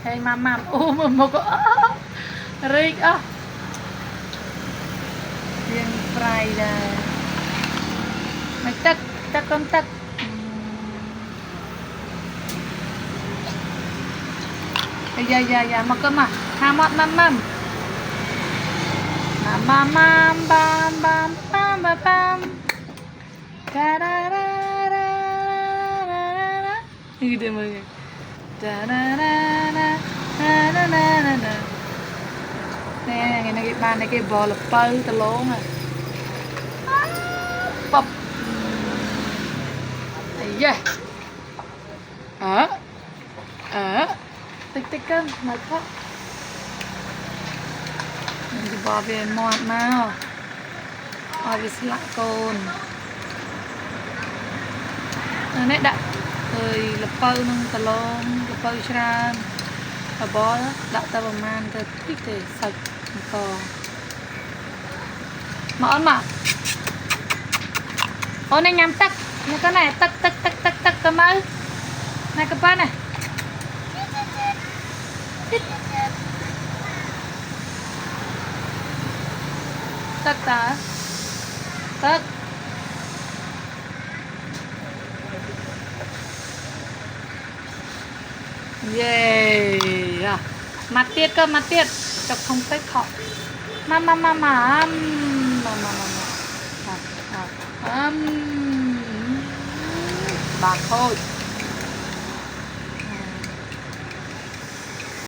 Hey mama, một riêng á, riêng fry là mày tắc con tắc, dạ mà cơ mà, ham mót mắm mắm, bam bam bam bam bam bam bam, da da da da da da, như thế mọi người, da da da da da da da da. Nè, ngày nay cái bàn này cái bò là bơ tao lố mà bập yeah tích cân mà khóc mình cứ bò về mọt nào bò về lại cồn nét đậm rồi là bơ nông tao lố là bơ tràn và bò đậm tao bằng man tao thích để sạch cò món mà ô này nhắm tắc cái này tắc cơ mơ này các bạn này tắc yeah mặt tiết cơ mặt tiết chọc không tới họ mama bà thôi